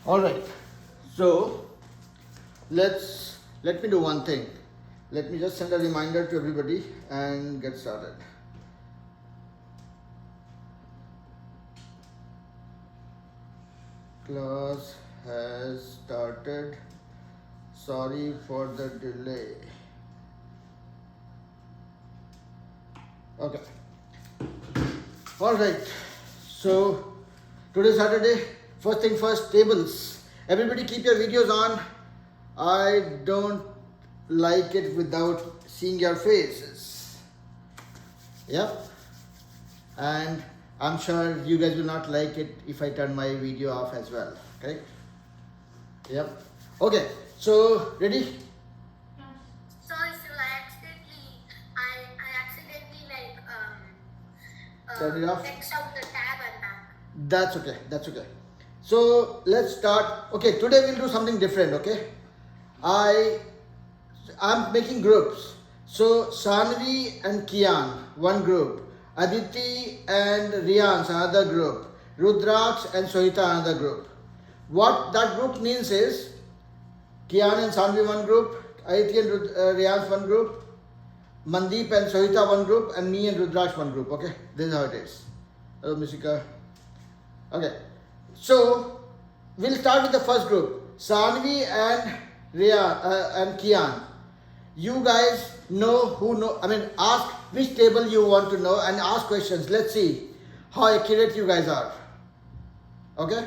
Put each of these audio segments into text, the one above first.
All right. So let me do one thing. Let me just send a reminder to everybody and get started. Class has started. Sorry for the delay. Okay. All right. So today Saturday. First thing first, tables. Everybody keep your videos on. I don't like it without seeing your faces. Yep. And I'm sure you guys will not like it if I turn my video off as well. Correct? Yep. Okay. So ready? Sorry, sir. I accidentally Turn it off. X out the tab and back. That's okay. That's okay. So let's start. Okay, today we'll do something different. Okay, I'm making groups. So Sanvi and Kian, one group. Aditi and Rians, another group. Rudraksh and Sohita, another group. What that group means is Kian and Sanvi one group, Aditi and Rians one group, Mandeep and Sohita one group, and me and Rudraksh one group. Okay, this is how it is. Hello, Mishika. Okay. So we'll start with the first group, Sanvi and and Kian. You guys ask which table you want to know and ask questions. Let's see how accurate you guys are. Okay.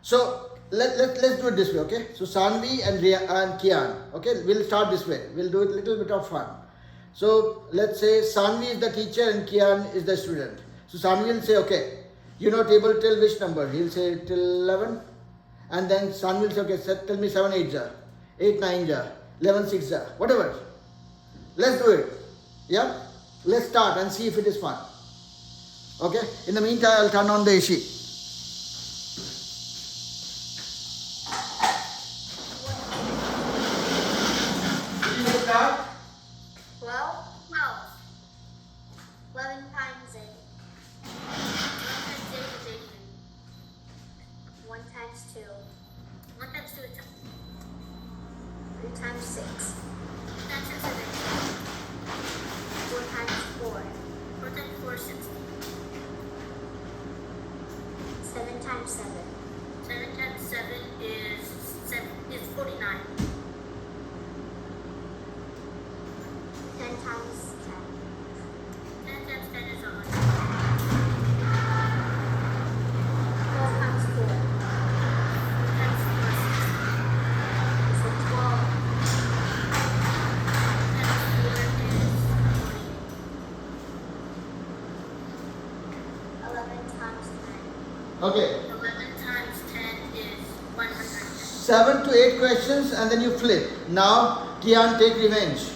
So let's do it this way. Okay. So Sanvi and Kian. Okay. We'll start this way. We'll do it a little bit of fun. So let's say Sanvi is the teacher and Kian is the student. So Sanvi will say, okay, you know table till which number? He'll say till 11. And then Sanvi will say, okay, tell me 7 8 ja, 8 9 ja, 11 6 ja, whatever. Let's do it. Yeah? Let's start and see if it is fun. Okay? In the meantime, I'll turn on the AC. Did you start? 12. 11 times 8. 1 times 2. 1 times 2 is 3 times 6. 3 times 6 is 4 times 4. 4 times 4 is 16. 7 times 7. 7 times 7 is 49. 10 times 10. 10 times 10 is 100. 12 times 4. 4 times 4 is 16. So 12 times 4 is 48. 11 times 10. Okay. 11 times 10 is 110. 7 to 8 questions and then you flip. Now, Kian, take revenge.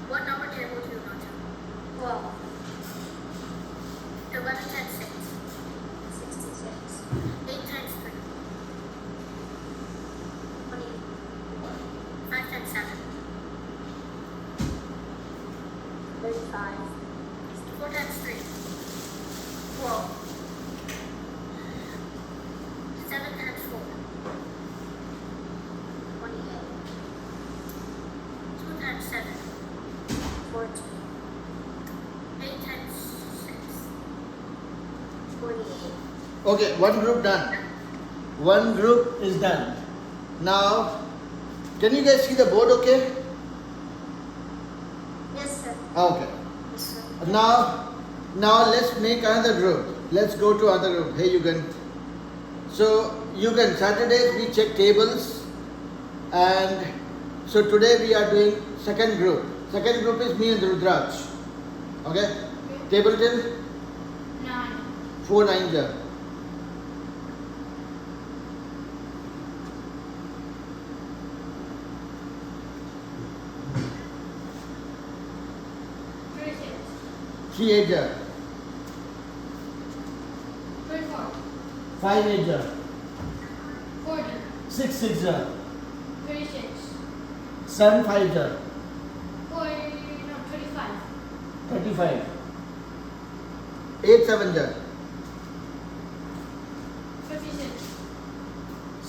What number table do you go to? 12. 11 times 6. 66. 8 times 3. 20. 5 times 7. 35. 4 times 3. 12. 7 times 4. 28. 2 times 7. 14. 8 times 6. 48. Okay, one group done. One group is done. Now, can you guys see the board okay? Yes, sir. Okay. Yes, sir. Now let's make another group. Let's go to other group. Hey, Yugan. So, Yugan, Saturdays we check tables. And so today we are doing second group. Second group is me and Rudraksh. Okay? Table till 9. 4 9 ja. 3 8 ja. 24. 5 8 ja. 40. 6 6 ja. 36. 7 5 ja. 35. 35. 8 7 ja.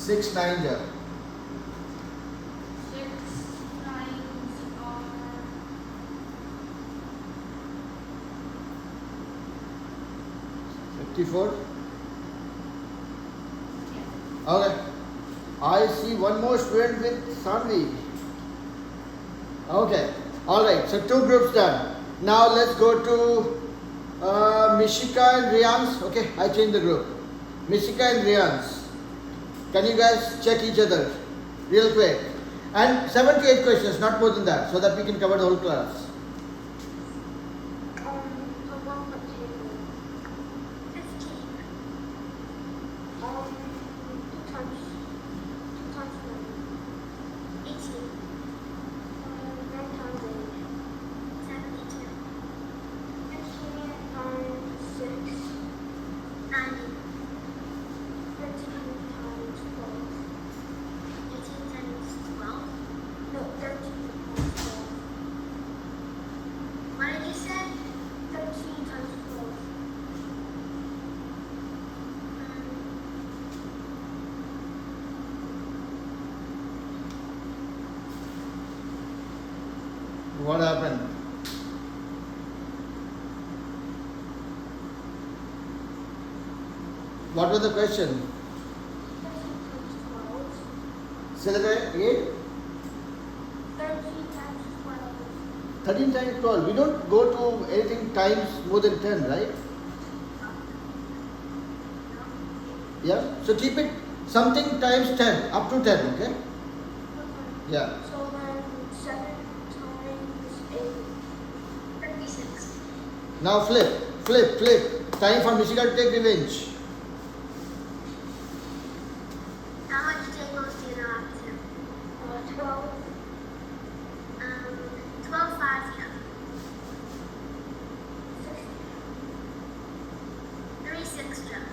6 9 ja. 6 nines are 54. Okay. I see one more student with Sanvi. Okay. Alright. So 2 groups done. Now let's go to Mishika and Rians. Okay. I changed the group. Mishika and Rians. Can you guys check each other real quick? And 7 to 8 questions, not more than that, so that we can cover the whole class. along the table. 15. 2 times 1. 18. 9 times 8. 72. 15 times 6. 90. 13 times 12. 18 times 12? No, 13 times 12. What did you say? 13 times 12. What happened? What was the question? 13 times 12. Say that again. 13 times 12. 13 times 12. We don't go to anything times more than 10, right? Yeah. So keep it something times 10, up to 10, okay? Yeah. So then 7 times 8. 36. Now flip. Time for Mishika to take revenge. How much tables do you know up to? 12. 12 5, yeah. 3 6, yeah.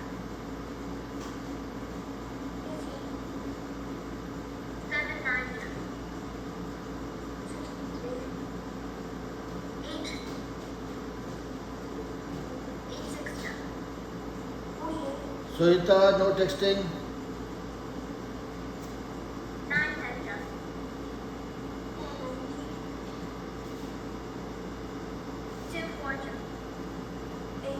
7 9, yeah. 8 6, yeah. Sohita, no texting. 9 10, yeah. 2 4, yeah. 8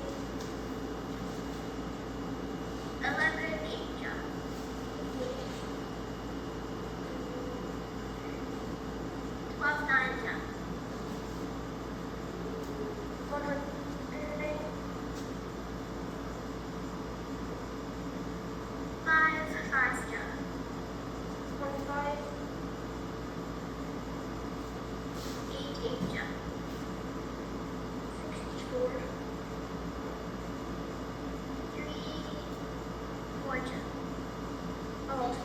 11 8, yeah. 12 9, yeah. 5 5, yeah. 25 8 8, yeah. 64 3 4, yeah. 12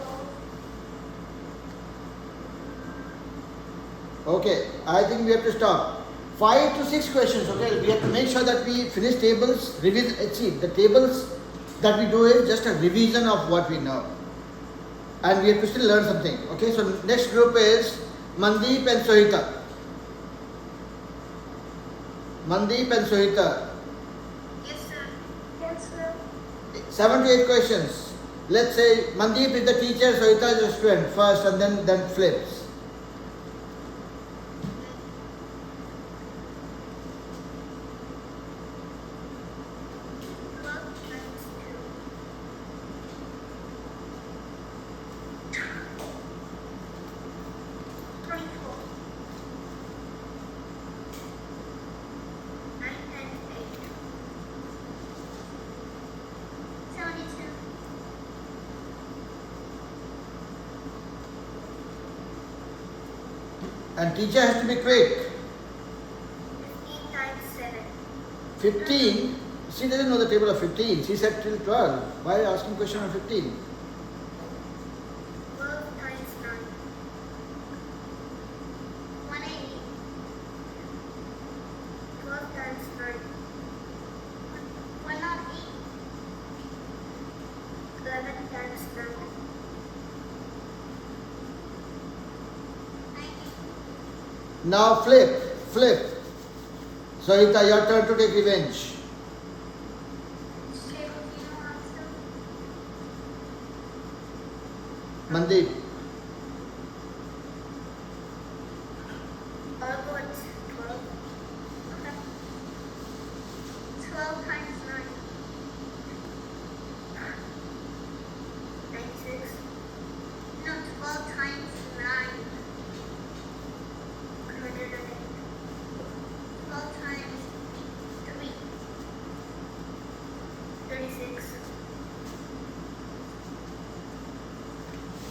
Okay, I think we have to stop. 5 to 6 questions, okay? We have to make sure that we finish tables, see, the tables that we do is just a revision of what we know. And we have to still learn something, okay? So next group is Mandeep and Sohita. Mandeep and Sohita. Yes, sir. Yes, sir. 7 to 8 questions. Let's say Mandeep is the teacher, Sohita is the student first, and then flips. 12 times 2. 24. 9 times 8. 72. And teacher has to be quick. 15 times 7. 15. She doesn't know the table of 15. She said till 12. Why are you asking question on 15? 12 times 9. 180. 12 times 9. 108. 11 times 9. 90. Now flip. Sohita, your turn to take revenge. Mandeep. I'll go with 12. Okay. 12 times 9. 96. No, 12 times 9. 108. 12 times 3. 36.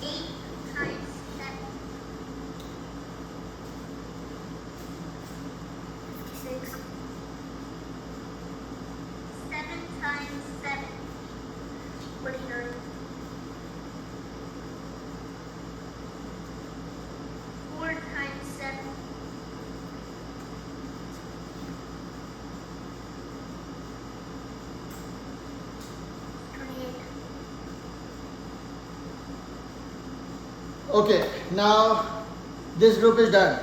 8 times 10. 56. 7 times 7. 49. 4 times 7. 28. Okay, now this group is done.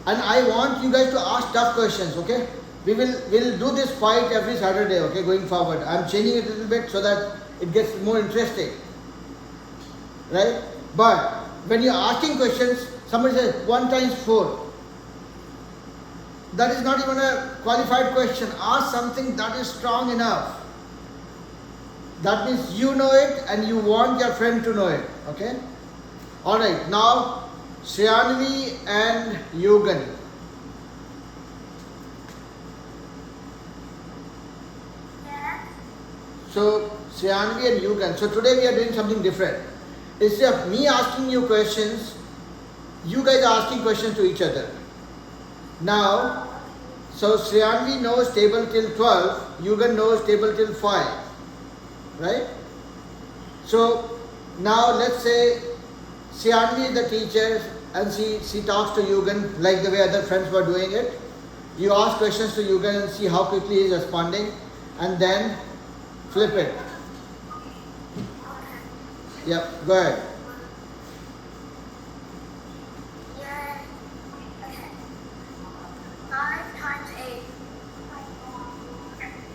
And I want you guys to ask tough questions, okay? We'll do this fight every Saturday, okay, going forward. I'm changing it a little bit so that it gets more interesting. Right? But when you're asking questions, somebody says 1 times 4. That is not even a qualified question. Ask something that is strong enough. That means you know it and you want your friend to know it. Okay? Alright, now Shriyanvi and Yugan. Yes. So Shriyanvi and Yugan. So today we are doing something different. Instead of me asking you questions, you guys are asking questions to each other. Now, so Shriyanvi knows table till 12, Yugan knows table till 5. Right? So now let's say Shriyanvi is the teacher and she talks to Yugan like the way other friends were doing it. You ask questions to Yugan and see how quickly he is responding and then flip it. Yep, go ahead. Yeah. Okay. 5 times 8.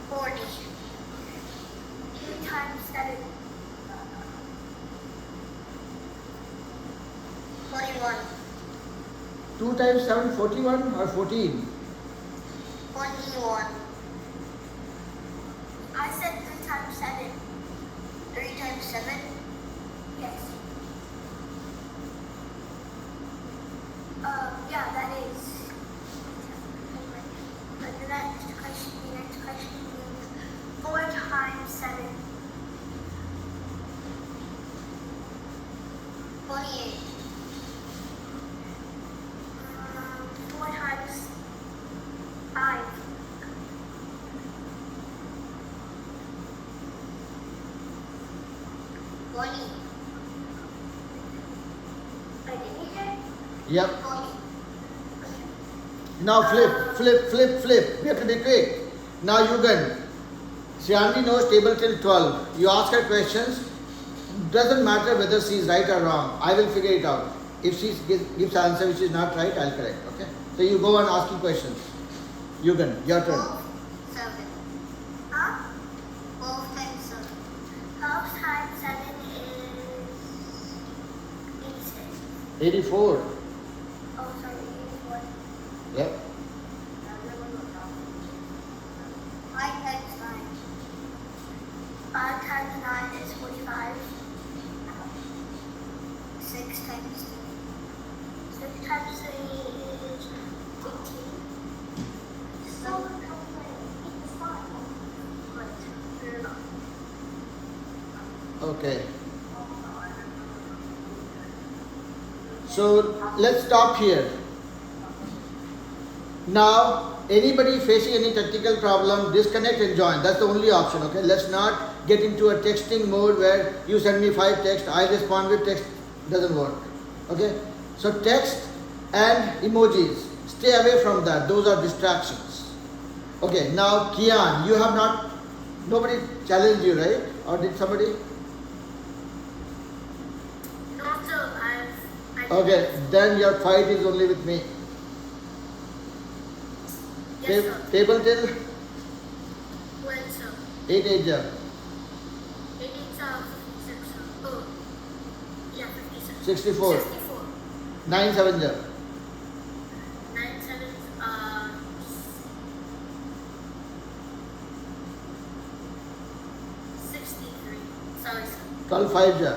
40. 2 times 7. 41. 2 times 7, 41 or 14? 21. I said 3 times 7. 3 times 7? Yes. Yeah, that is. But the next question is 4 times 7. 28. 4 times 5. 20. I didn't hear. Yep. 20. Now flip. We have to be quick. Now Yugan. Shriyanvi knows table till 12. You ask her questions. Doesn't matter whether she is right or wrong. I will figure it out. If she gives answer which is not right, I'll correct. Okay? So you go on asking questions. Yugan, your turn. 7. Huh? 12 times 7. 12 times 7 is 86. 84. Oh, sorry, 84. Yep. 5 times 9. 5 times 9 is 45. 6 times 3. 6 times 3 is 18. So, it's fine. But, fair enough. Okay. So let's stop here. Now, anybody facing any technical problem, disconnect and join. That's the only option, okay? Let's not get into a texting mode where you send me 5 texts, I respond with text. Doesn't work, okay? So text and emojis, stay away from that. Those are distractions. Okay, now Kian, you have not, nobody challenged you, right? Or did somebody? No, so Okay, then your fight is only with me. Yes, sir. Table till When, sir? 8 age. 18, 56. Oh, yeah, 56. 64. 64. 9 7 ja. 9 7 63. Sorry, sir. 12 5 ja.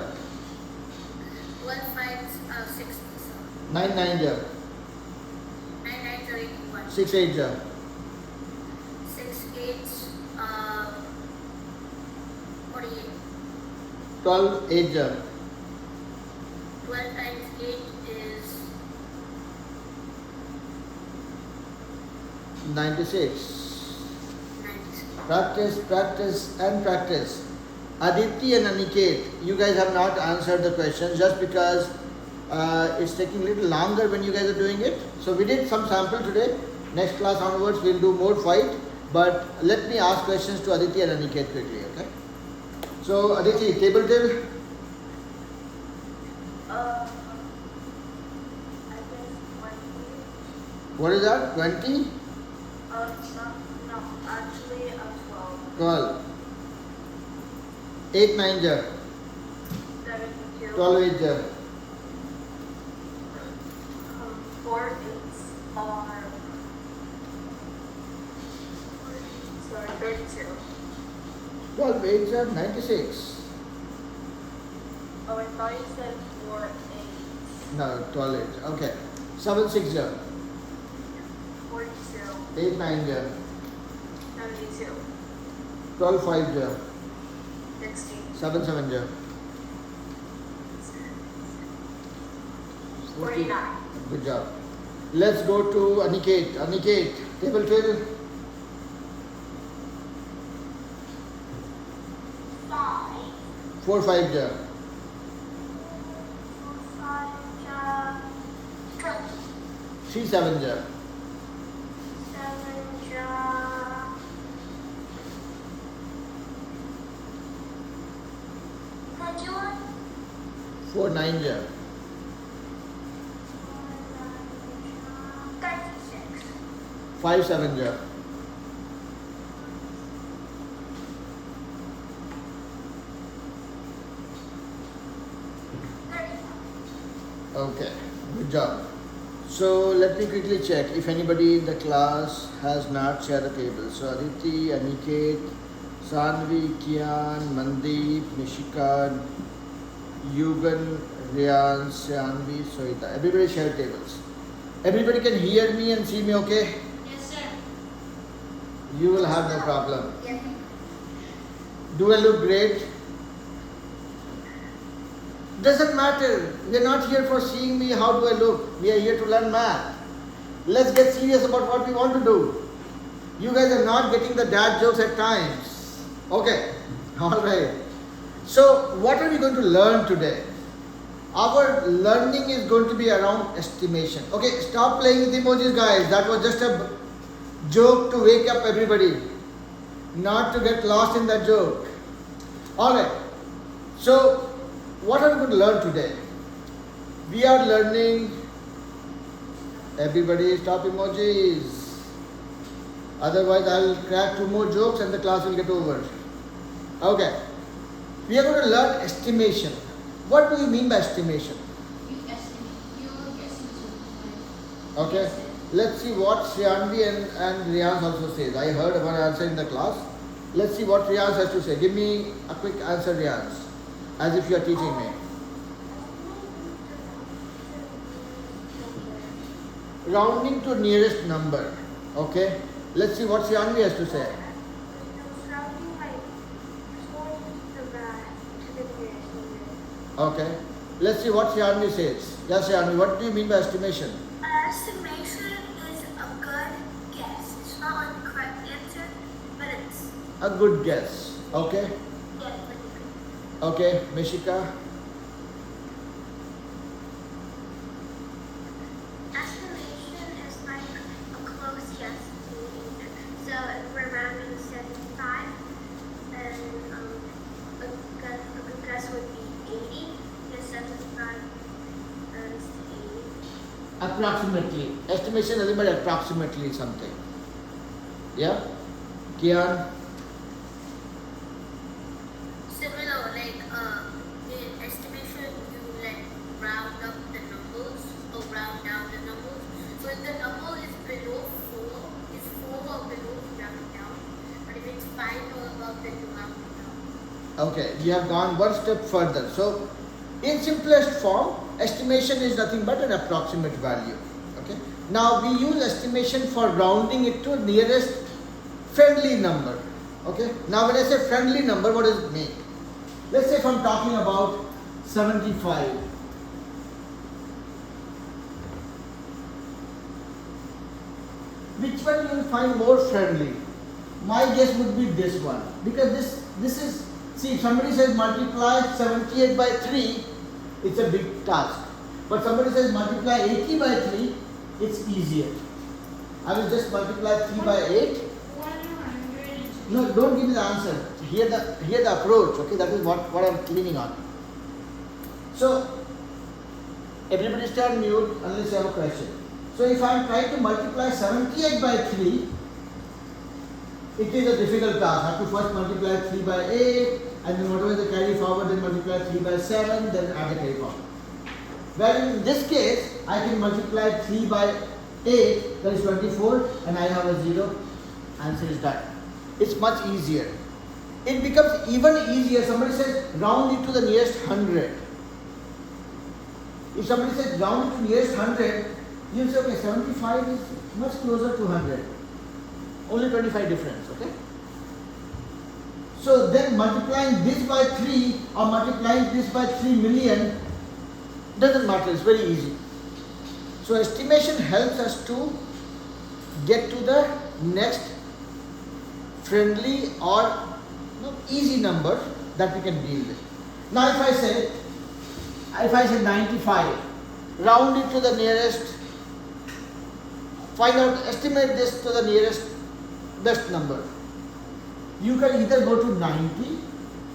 1 5 60. So 9 9 ja. 9 9 are 81. 6 8 ja. 6 8 48. 12 8 ja. 12 times 8 is 96. 96. Practice, practice, and practice. Aditi and Aniket, you guys have not answered the question just because it's taking a little longer when you guys are doing it. So we did some sample today. Next class onwards, we'll do more fight. But let me ask questions to Aditi and Aniket quickly, okay? So Aditi, table till I guess 20. what is that? 20? No, actually 12. 12. 8 9 ja. 72. 12 8 ja. 4 8s are. Sorry, 32. 12 8 ja. 96. Oh, I thought you said 4 8s. No, 12 8. Okay. 7 6 ja. 42. 8 9 ja. 72. 12 5 ja. 60. 7 7 ja. 49. Good job. Let's go to Aniket. Aniket, table till 5. 4 5 ja. 5 20. 3 7 ja. 7 21. 4 9 ja. 36. 5 7 ja. 35. Okay, good job. So let me quickly check if anybody in the class has not shared the table. So Aditi, Aniket, Sanvi, Kian, Mandeep, Nishika, Yugan, Ryan, Sanvi, Sohita. Everybody share tables. Everybody can hear me and see me, okay? Yes, sir. You will have no problem. Yes. Do I look great? Doesn't matter. We are not here for seeing me how do I look. We are here to learn math. Let's get serious about what we want to do. You guys are not getting the dad jokes at times. Okay. Alright. So what are we going to learn today? Our learning is going to be around estimation. Okay, stop playing with emojis, guys. That was just a joke to wake up everybody. Not to get lost in that joke. Alright. So what are we going to learn today? We are learning. Everybody stop emojis. Otherwise I'll crack 2 more jokes and the class will get over. Okay. We are going to learn estimation. What do you mean by estimation? You estimate. You're guessing to. Okay. Let's see what Shriyanvi and Riyans also says. I heard one answer in the class. Let's see what Riyans has to say. Give me a quick answer, Riyans. As if you are teaching me. Rounding to nearest number. Okay. Let's see what Shriyanvi has to say. Okay. Let's see what Shriyanvi says. Yes, Shriyanvi, what do you mean by estimation? Estimation is a good guess. It's not like the correct answer, but it's A good guess. Okay. yeah. Okay. Mishika. Estimation is like a close guess to the answer. So if we're rounding 75, then a good guess would be 80. Because 75 is 80. Approximately. Estimation is about approximately something. Yeah? Kian? Similar, like in estimation, you like round Okay, you have gone one step further. So, in simplest form, estimation is nothing but an approximate value. Okay. Now we use estimation for rounding it to nearest friendly number. Okay. Now when I say friendly number, what does it mean? Let's say if I'm talking about 75. Which one you will find more friendly? My guess would be this one, because this is, see, if somebody says multiply 78 by 3, it's a big task. But somebody says multiply 80 by 3, it's easier. I will just multiply 3 by 8. 100. No, don't give me the answer. Hear the approach. Okay, that is what I'm leaning on. So everybody stay on mute unless you have a question. So if I am trying to multiply 78 by 3, it is a difficult task. I have to first multiply 3 by 8, and then whatever the carry forward, then multiply 3 by 7, then add the carry forward. Well, in this case, I can multiply 3 by 8, that is 24, and I have a 0. Answer is done. It's much easier. It becomes even easier. Somebody says round it to the nearest 100. If somebody says round it to nearest 100, you say, okay, 75 is much closer to 100. Only 25 difference, okay? So then multiplying this by 3 or multiplying this by 3 million doesn't matter, it's very easy. So estimation helps us to get to the next friendly or easy number that we can deal with. Now if I say 95, round it to the nearest, estimate this to the nearest best number. You can either go to 90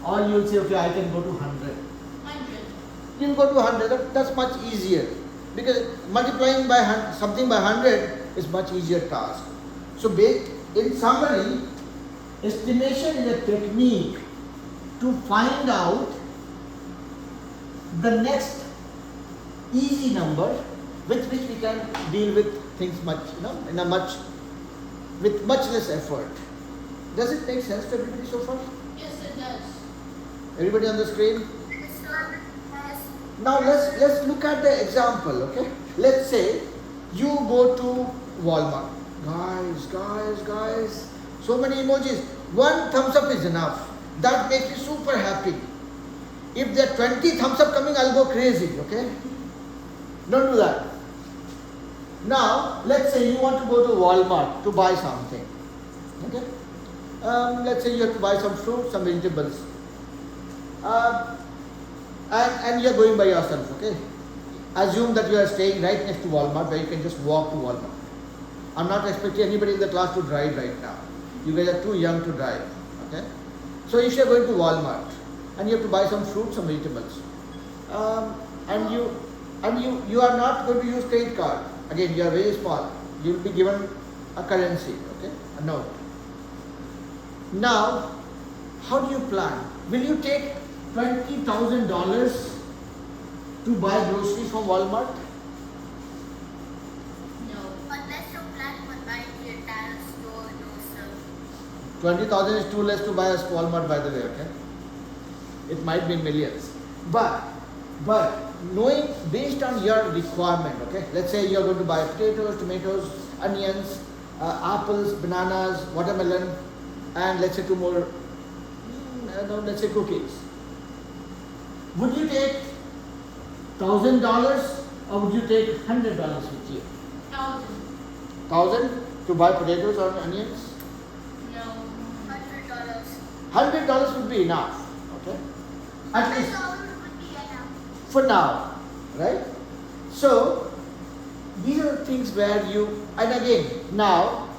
or you will say, okay, I can go to 100. 100. You can go to 100, that's much easier, because multiplying by something by 100 is much easier task. So in summary, estimation is a technique to find out the next easy number with which we can deal with things much, with much less effort. Does it make sense to everybody so far? Yes, it does. Everybody on the screen? Yes, sir. Yes. Now let's look at the example, okay? Let's say you go to Walmart. Guys, so many emojis. One thumbs up is enough. That makes me super happy. If there are 20 thumbs up coming, I'll go crazy, okay? Don't do that. Now, let's say you want to go to Walmart to buy something, okay? Let's say you have to buy some fruit, some vegetables. And you are going by yourself, okay? Assume that you are staying right next to Walmart, where you can just walk to Walmart. I'm not expecting anybody in the class to drive right now. You guys are too young to drive, okay? So if you are going to Walmart and you have to buy some fruit, some vegetables, and you are not going to use credit card. Again, you are very small. You will be given a currency, okay, a note. Now, how do you plan? Will you take $20,000 to buy groceries from Walmart? No. Unless you plan on buying the entire store, no, sir. 20,000 is too less to buy a Walmart, by the way, okay? It might be millions. But knowing based on your requirement, okay? Let's say you're going to buy potatoes, tomatoes, onions, apples, bananas, watermelon, and let's say two more, let's say cookies. Would you take $1,000 or would you take $100 with you? 1,000. 1,000 to buy potatoes or onions? No. $100. $100 would be enough, okay? At least $100 would be enough. for now, right? So these are the things where you, and again, now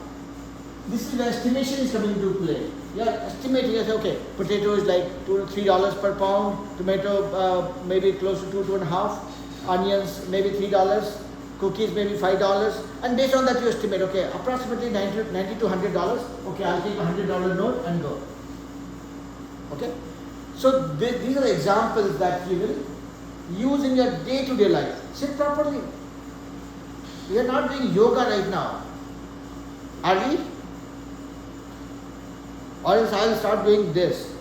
this is where estimation is coming into play. You are estimating, you say, okay, potato is like $2 to $3 per pound, tomato maybe close to $2.5, onions maybe $3, cookies maybe $5, and based on that you estimate, okay, approximately $90 to $100. Okay, I'll take a $100 note and go. Okay, so these are the examples that you will use in your day-to-day life. Sit properly. We are not doing yoga right now, are we? Or else I'll start doing this.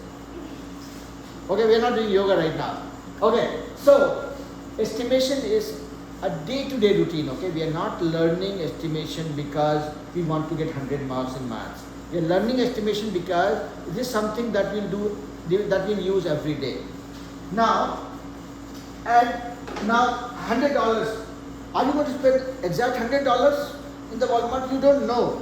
Okay, we are not doing yoga right now. Okay, so estimation is a day-to-day routine. Okay, we are not learning estimation because we want to get 100 marks in maths. We are learning estimation because it is something that we'll use every day. Now, $100. Are you going to spend exact $100 in the Walmart? You don't know.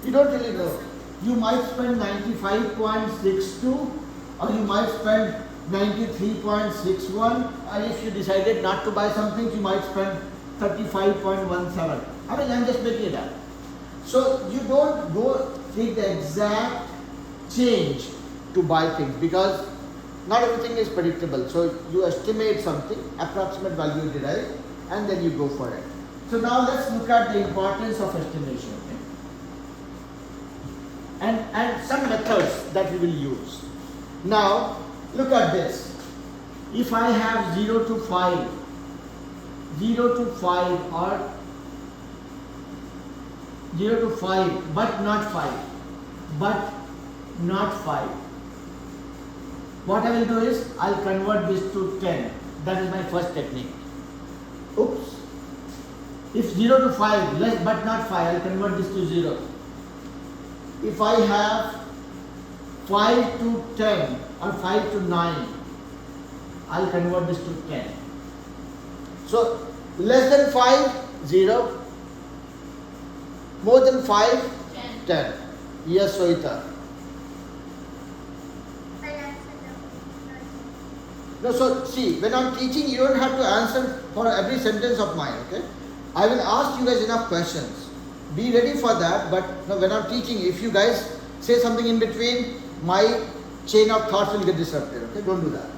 You don't really know. You might spend 95.62, or you might spend 93.61, and if you decided not to buy something, you might spend 35.17. I mean, I'm just making it up. So you don't go take the exact change to buy things, because not everything is predictable. So you estimate something, approximate value derive, and then you go for it. So now let's look at the importance of estimation, okay? And some methods that we will use. Now look at this. If I have 0 to 5, 0 to 5 or 0 to 5 but not 5, what I will do is I'll convert this to 10. That is my first technique. Oops. If 0 to 5 less but not 5, I'll convert this to 0. If I have 5 to 10 or 5 to 9, I'll convert this to 10. So less than 5, 0. More than 5, 10. Yes, Sohita. No, so see, when I'm teaching, you don't have to answer for every sentence of mine, okay? I will ask you guys enough questions. Be ready for that, but no, when I'm teaching, if you guys say something in between, my chain of thoughts will get disrupted, okay? Don't do that.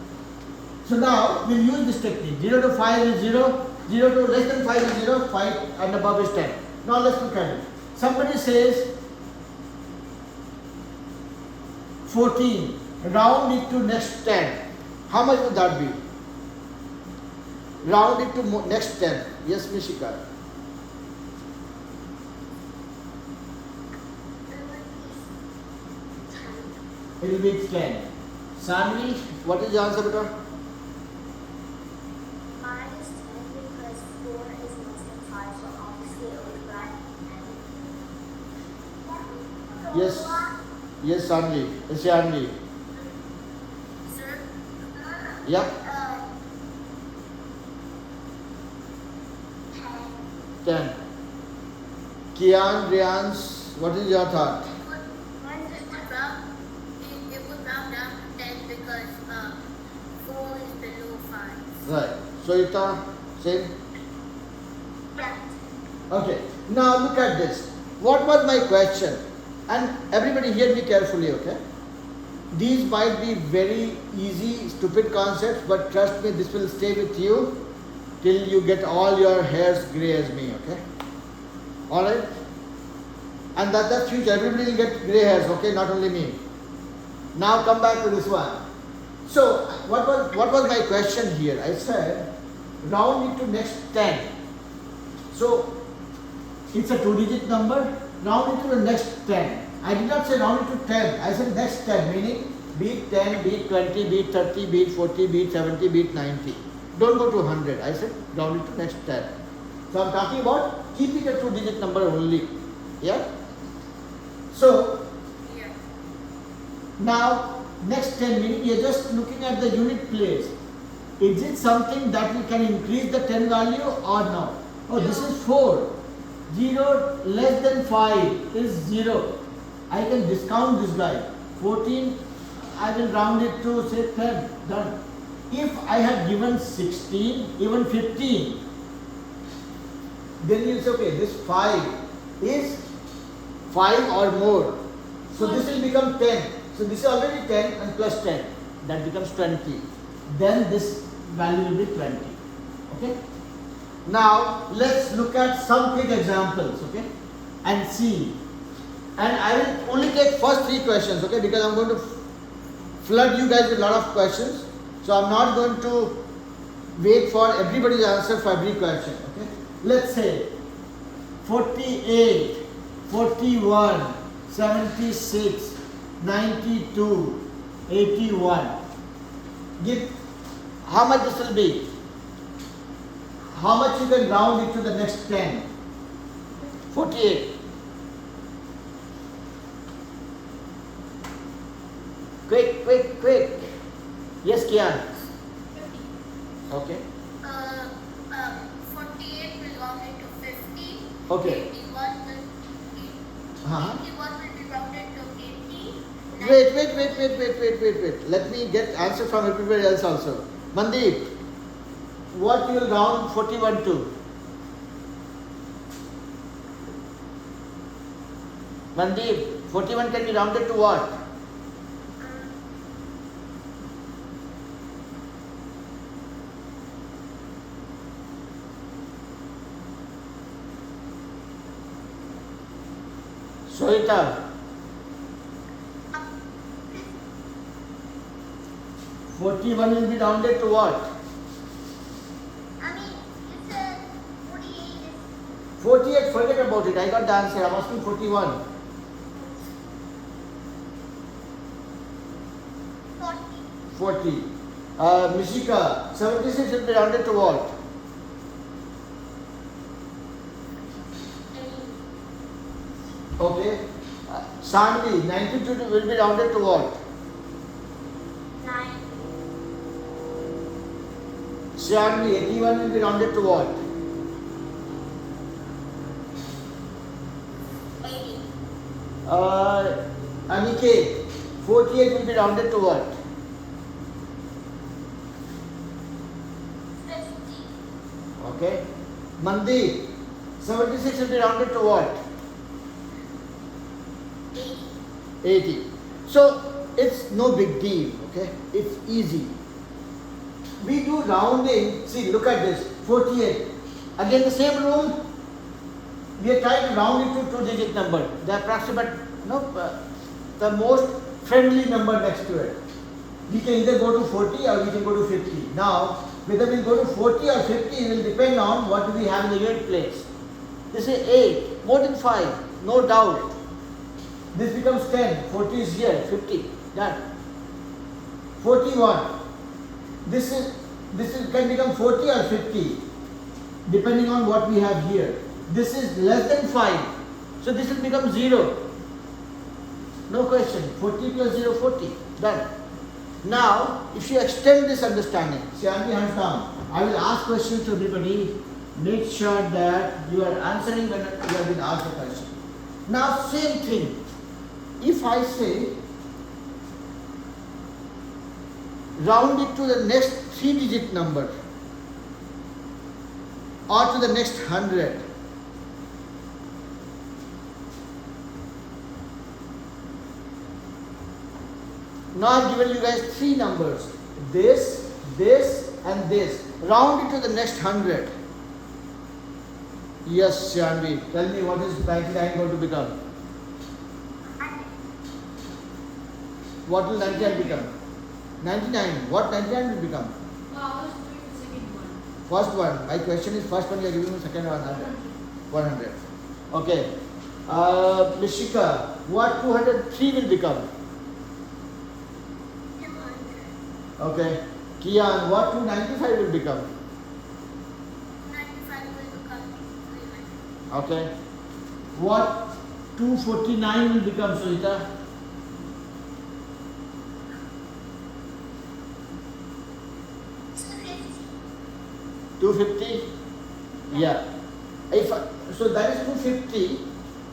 So now, we'll use this technique. 0 to 5 is 0, 0 to less than 5 is 0, 5 and above is 10. Now let's look at it. Somebody says 14, round it to next 10. How much would that be? Round it to next 10. Yes, Mishika. It will be 10. Sanvi, what is the answer, beta? Mine is 10 because 4 is less than 5, so obviously it would grab 10. Yes. Yes, Sanvi. Yes, Sanvi. Sir? Yeah. 10. Kian, Rians, what is your thought? It would round down to 10 because 4 is below 5. Right. Sohita, same? Yeah. Okay. Now look at this. What was my question? And everybody hear me carefully, okay? These might be very easy, stupid concepts, but trust me, this will stay with you till you get all your hairs grey as me, okay? Alright? And that's future. Everybody will get grey hairs, okay? Not only me. Now come back to this one. So, what was my question here? I said, round it to next 10. So, it's a 2-digit number. Round it to the next 10. I did not say round it to 10. I said next 10, meaning be it 10, be it 20, be it 30, be it 40, be it 70, be it 90. Don't go to 100. I said round it to next 10. So I'm talking about keeping a 2-digit number only. Yeah? So, Yeah. now next 10, meaning you're just looking at the unit place. Is it something that we can increase the 10 value or no? Oh, this is 4. 0 less than 5 is 0. I can discount this guy. 14, I will round it to say 10. Done. If I had given 16, even 15, then you say, okay, this 5 is 5 or more. So this will become 10. So this is already 10 and plus 10. That becomes 20. Then this value will be 20. Okay? Now let's look at some quick examples, okay? And see. And I will only take first 3 questions, okay? Because I'm going to flood you guys with a lot of questions. So I'm not going to wait for everybody's answer for every question, okay? Let's say 48, 41, 76, 92, 81. Give how much this will be? How much you can round it to the next 10? 48. Quick, quick, quick. Yes, Kian. 50. Okay. 48 will round it to 50. Okay. 81 will, Uh-huh. 81 will be rounded to 80. Wait. Let me get answer from everybody else also. Mandeep, what you will round 41 to? Mandeep, 41 can be rounded to what? Sohita, 41 will be rounded to what? I mean, you said 48 is 48, forget about it. I got the answer. I'm asking 41. 40. 40. Mishika, 76 will be rounded to what? 80. Okay. Sanvi, 92 will be rounded to what? 90. Shanvi, 81 will be rounded to what? 80. Aniket, 48 will be rounded to what? 50. Okay. Mandeep, 76 will be rounded to what? 80. 80. So it's no big deal, okay? It's easy. We do rounding. See, look at this. 48. Again, the same room. We are trying to round it to two-digit number. The approximate, the most friendly number next to it. We can either go to 40 or we can go to 50. Now, whether we go to 40 or 50 will depend on what do we have in the unit place. This is 8, more than 5, no doubt. This becomes 10, 40 is here, 50, done. 41. This can become 40 or 50, depending on what we have here. This is less than 5, so this will become 0. No question. 40 plus 0, 40. Done. Now, if you extend this understanding, see, hands down. I will ask questions to everybody. Make sure that you are answering when you have been asked a question. Now, same thing. If I say round it to the next 3-digit number or to the next 100, now I've given you guys 3 numbers, this, and this. Round it to the next 100. Yes, Shanvi, tell me what is 99 going to become? What will 99 become? 99. What 99 will become? No, I was doing the second one. First one. My question is first one you are giving me, second 100. 100. Okay. Mishika, what 203 will become? 200. Okay. Kian, what 295 will become? 95 will become 300. Okay. What 249 will become, Sujita? 250? Yeah. So that is 250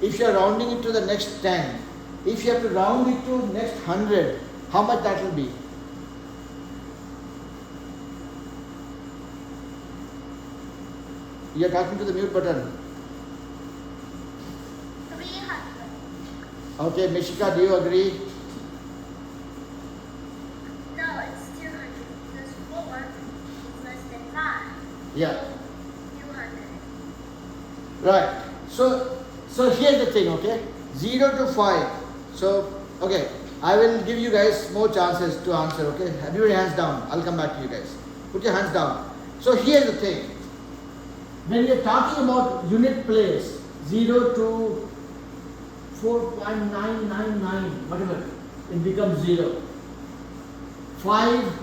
if you are rounding it to the next 10. If you have to round it to next 100, how much that will be? You are talking to the mute button. 300. Okay, Mishika, do you agree? No, it's 200 because 4 is less than 5. Yeah. 200. Right. So here's the thing, okay? 0 to 5. So, okay, I will give you guys more chances to answer, okay? Have your hands down. I'll come back to you guys. Put your hands down. So here's the thing. When we are talking about unit place, 0 to 4.999, whatever, it becomes 0. 5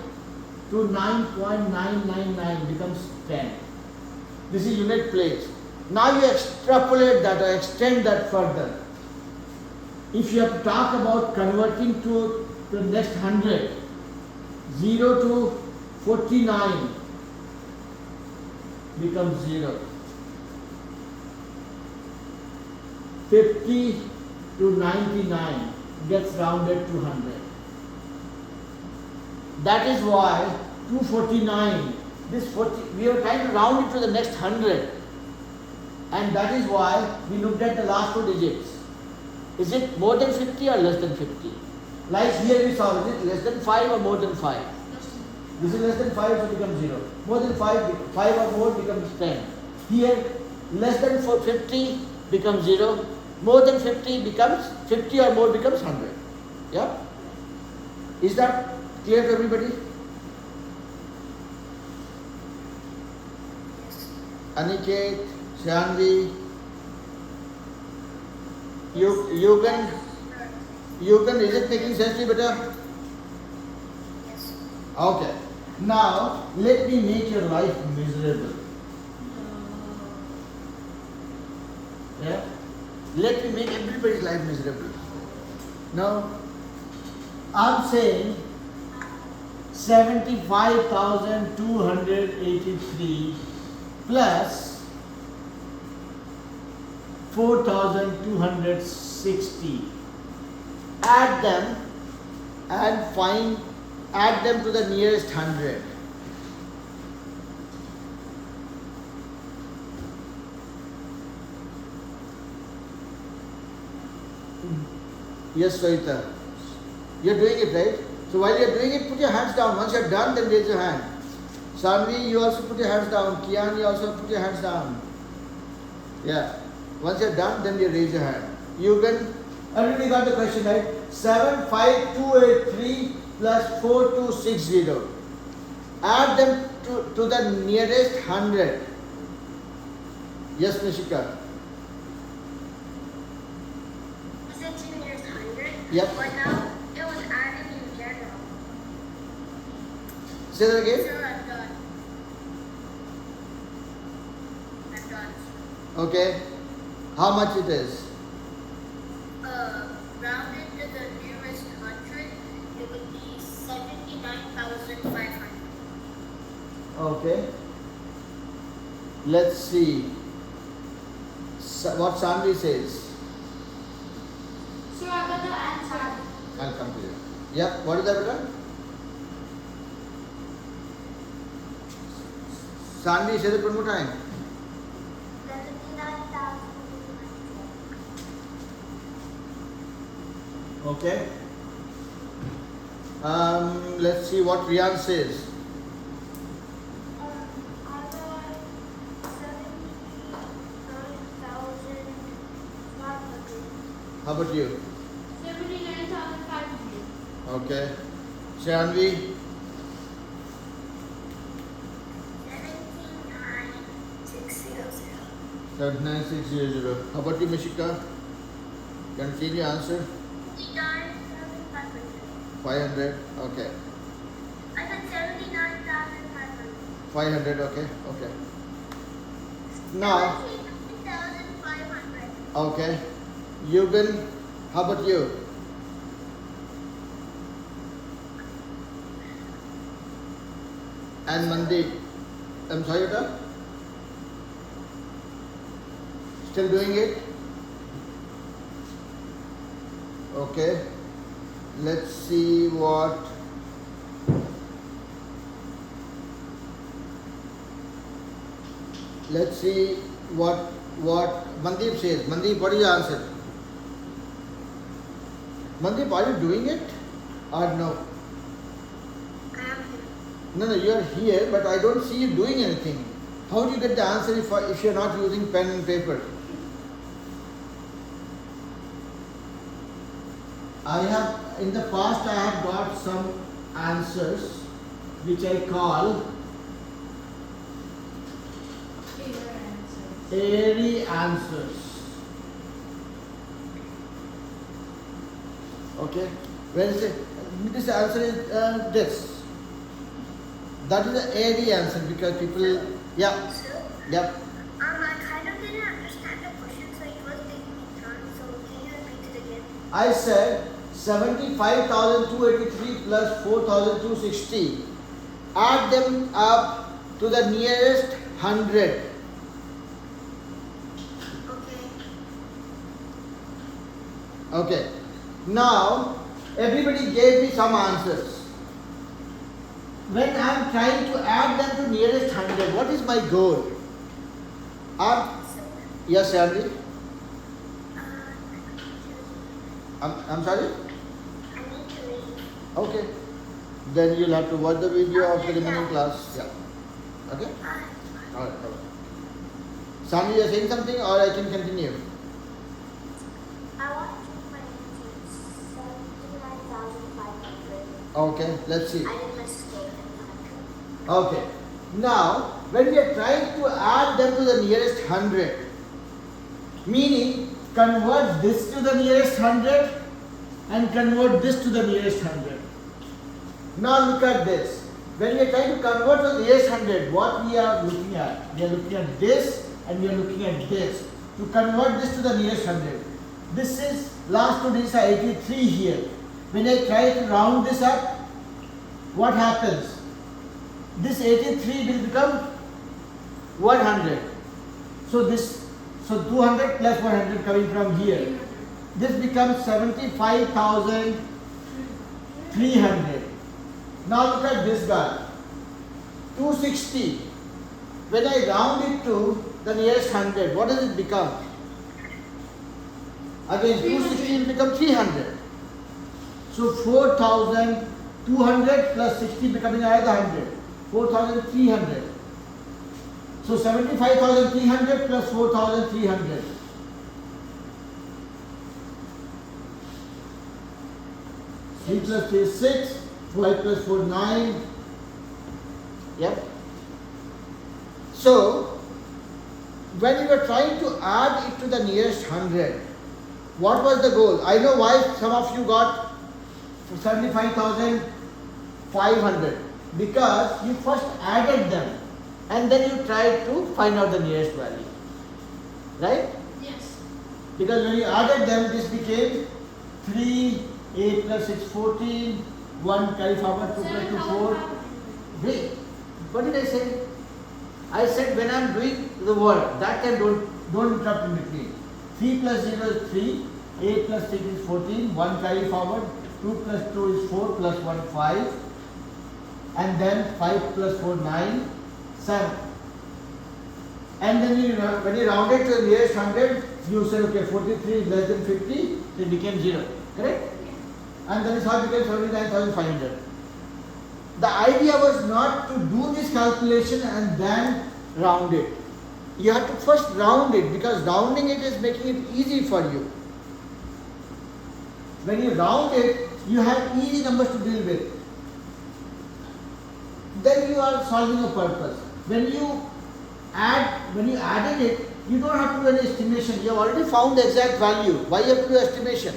to 9.999 becomes 10. This is unit place. Now you extrapolate that or extend that further. If you have to talk about converting to the next 100, 0 to 49 becomes 0. 50 to 99 gets rounded to 100. That is why 249, this 40, we are trying to round it to the next 100. And that is why we looked at the last 2 digits. Is it more than 50 or less than 50? Like here we saw, is it less than 5 or more than 5? This is less than 5, so it becomes 0. More than 5, 5 or more becomes 10. Here, less than 50 becomes 0. More than 50 becomes, 50 or more becomes 100. Yeah? Is that clear to everybody? Aniket, Shanvi, you can, is it making sense to you better? Yes. Okay. Now, let me make your life miserable. Yeah? Let me make everybody's life miserable. Now, I'm saying 75,283 plus 4,260. Add them and add them to the nearest 100. Yes, Savita. You're doing it, right? So while you're doing it, put your hands down. Once you're done, then raise your hand. Sanvi, you also put your hands down. Kian, you also put your hands down. Yeah. Once you're done, then you raise your hand. You can, everybody got the question, right? 75283 plus 4260. Add them to the nearest 100. Yes, Nishika. Was it 2 years 100? Yep. But now it was added in general. Say that again. So I'm done. I'm done. Okay. How much it is? Rounded to the nearest 100, it would be 79,500. Okay. Let's see. What Sanvi says. So I got the answer. I'll come to you. Yep. What is that, Beta? Sanvi, say it one more time. 79,500. Okay. Let's see what Rian says. I got 79,500. How about you? 79,500. Okay. Shanvi? 79,600. 79600. How about you, Mishika? Can you see the answer? 79,500. 500. Okay. I got 79,500. 500. Okay. Okay. Now, 79,500. okay. Yugan, how about you? And Mandeep. I'm sorry, Beta? Still doing it? Okay. Let's see what. Let's see what Mandeep says. Mandeep, what is your answer? Mandeep, are you doing it or no? No, you are here, but I don't see you doing anything. How do you get the answer if you're not using pen and paper? In the past I have got some answers which I call airy answers. Okay, where is it? This answer is this. That is the AD answer because people, yeah, So, yep. I kind of didn't understand the question, so it was taking me time. So can you repeat it again? I said 75,283 plus 4,260. Add them up to the nearest 100. Okay. Okay. Now, everybody gave me some answers. When I am trying to add them to nearest 100, what is my goal? So, Yes, Sandy? uh, I'm sorry? I need to leave. Okay. Then you'll have to watch the video of the remaining class. Yeah. Okay? Alright. Sandy, you're saying something or I can continue? I want to find 79,500. Okay, let's see. I did mistake in 100. Okay. Now, when we are trying to add them to the nearest 100, meaning convert this to the nearest 100 and convert this to the nearest 100. Now look at this. When we are trying to convert to the nearest 100, what we are looking at? We are looking at this and we are looking at this. To convert this to the nearest 100. This is, last two digits are 83 here. When I try to round this up, what happens? This 83 will become 100. So 200 plus 100 coming from here. This becomes 75,300. Now look at this guy. 260. When I round it to the nearest 100, what does it become? Again, 260 will become 300. So 4,200 plus 60 becoming another 100. 4,300. So 75,300 plus 4,300. Three plus 3 is 6. 5 plus 4 9. Yep. So when you were trying to add it to the nearest 100, what was the goal? I know why some of you got 75,500, because you first added them and then you tried to find out the nearest value, right? Yes. Because when you added them, this became 3, 8 plus 6, 14, 1 carry forward, 2 plus 2, 4. Wait, what did I say? I said when I am doing the work, that time don't interrupt in between. 3 plus 0 is 3, 8 plus 6 is 14, 1 carry forward, 2 plus 2 is 4 plus 1 5, and then 5 plus 4 9, 7. And then when you round it to the nearest 100, you said okay, 43 is less than 50, it became 0, correct? And that is how it became 79,500. The idea was not to do this calculation and then round it. You have to first round it, because rounding it is making it easy for you. When you round it, you have easy numbers to deal with. Then you are solving a purpose. When you added it, you don't have to do any estimation. You have already found the exact value. Why you have to do estimation?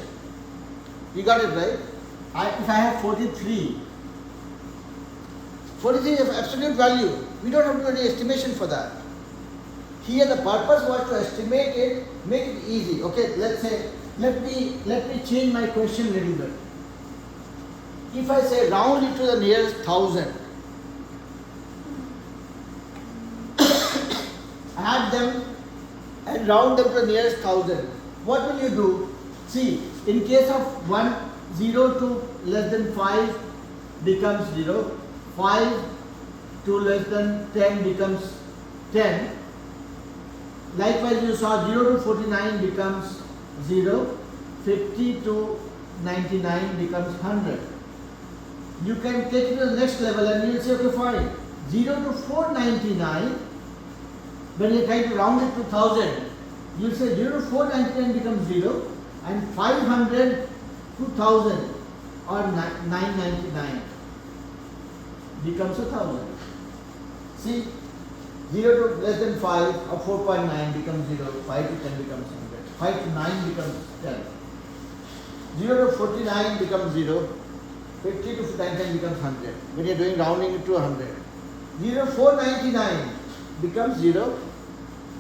You got it right? If I have 43 is absolute value. We don't have to do any estimation for that. Here the purpose was to estimate it, make it easy. Okay, let's say, let me change my question a little bit. If I say round it to the nearest 1,000, add them and round them to the nearest 1,000. What will you do? See, in case of 0 to less than 5 becomes 0, 5 to less than 10 becomes 10. Likewise, you saw 0 to 49 becomes 0, 50 to 99 becomes 100. You can take it to the next level and you will say, okay, fine. 0 to 499, when you try to round it to 1,000, you will say 0 to 499 becomes 0, and 500 to 1,000 or 999 becomes 1,000. See, 0 to less than 5 or 4.9 becomes 0, 5 to 10 becomes 100, 5 to 9 becomes 10, 0 to 49 becomes 0, 50 to 99 becomes 100 when you are doing rounding it to 100. 499 becomes 0.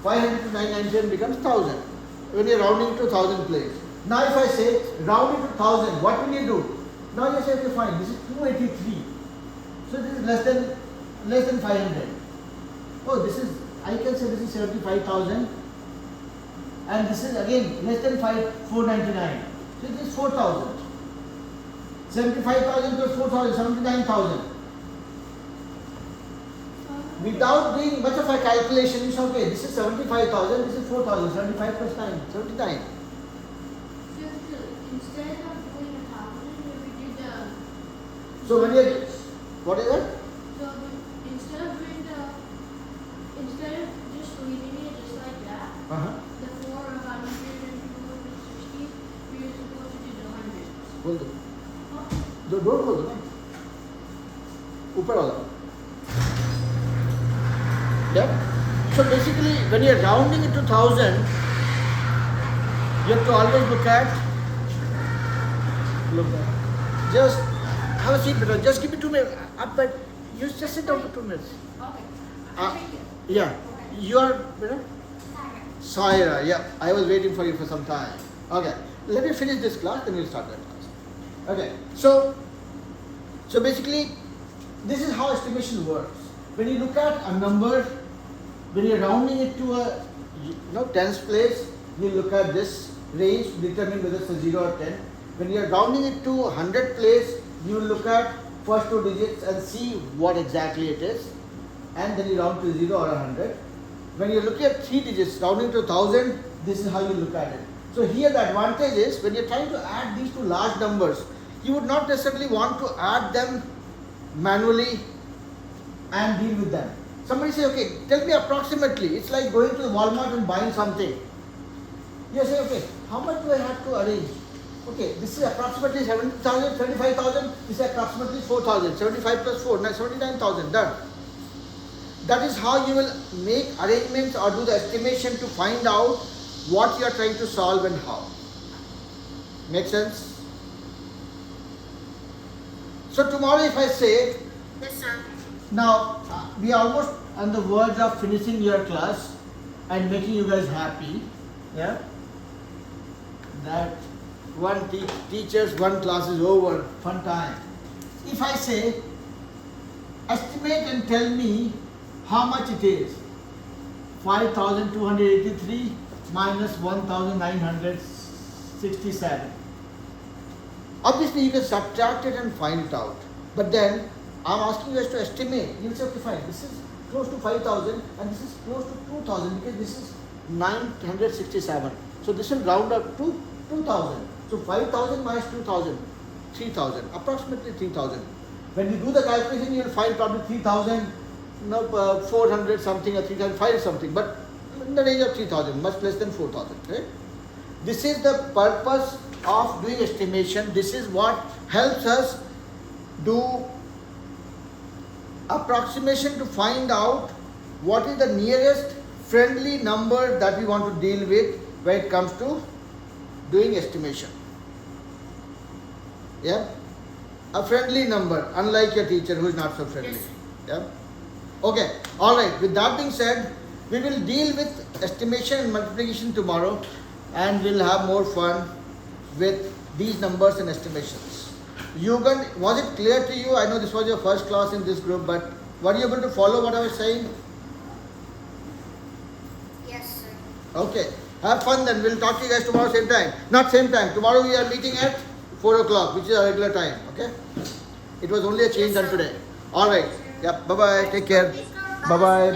500 to 999 becomes 1000. When you're rounding to 1000 place. Now if I say round it to 1000, what will you do? Now you say, okay, fine, this is 283. So this is less than 500. Oh, this is, I can say this is 75,000. And this is again less than 499. So this is 4,000. 75,000 plus 4,000, 79,000. Without doing much of a calculation, you say, okay, this is 75,000, this is 4,000, 75 plus 9, 79. So instead of doing 1,000, we did the. So when you, what is that? So instead of just reading it just like that, the 4 of 100 and 260, we were supposed to do the hundreds. Hold on. Huh? Don't hold on. Upar wala. Yeah. So basically, when you are rounding it to 1000, you have to always look at. Just have a seat, brother. Just give me 2 minutes. Up, but you just sit down for 2 minutes. Okay. Yeah. You are, brother? Saira. Yeah. I was waiting for you for some time. Okay. Let me finish this class, then we'll start that class. Okay. So basically, this is how estimation works. When you look at a number, when you're rounding it to a tens place, you look at this range to determine whether it's a 0 or 10. When you're rounding it to 100 place, you look at first 2 digits and see what exactly it is, and then you round to 0 or 100. When you're looking at 3 digits, rounding to 1000, this is how you look at it. So here the advantage is when you're trying to add these two large numbers, you would not necessarily want to add them manually and deal with them. Somebody say, okay, tell me approximately. It's like going to the Walmart and buying something. You say, okay, how much do I have to arrange? Okay, this is approximately 70,000, 35,000. This is approximately 4,000. 75 plus 4, 79,000. Done. That is how you will make arrangements or do the estimation to find out what you are trying to solve and how. Make sense? So tomorrow if I say, Yes, sir. now we are almost on the verge of finishing your class and making you guys happy. Yeah? That one teachers, one class is over, fun time. If I say, estimate and tell me how much it is. 5,283 minus 1,967. Obviously you can subtract it and find it out. But then I'm asking you guys to estimate. You'll say, okay, fine, this is close to 5,000 and this is close to 2,000 because this is 967. So this will round up to 2,000. So 5,000 minus 2,000, 3,000, approximately 3,000. When you do the calculation, you will find probably 3,000, 400 something or 3,500 something, but in the range of 3,000, much less than 4,000. Right? This is the purpose of doing estimation. This is what helps us do approximation to find out what is the nearest friendly number that we want to deal with when it comes to doing estimation. Yeah? A friendly number, unlike your teacher who is not so friendly. Yes. Yeah? Okay, alright. With that being said, we will deal with estimation and multiplication tomorrow and we'll have more fun with these numbers and estimations. Yugan, was it clear to you? I know this was your first class in this group, but were you able to follow what I was saying? Yes, sir. Okay. Have fun then. We'll talk to you guys tomorrow same time. Not same time. Tomorrow we are meeting at 4 o'clock, which is our regular time. Okay? It was only a change done today. Alright. Yep. Bye-bye. Take care. Bye-bye.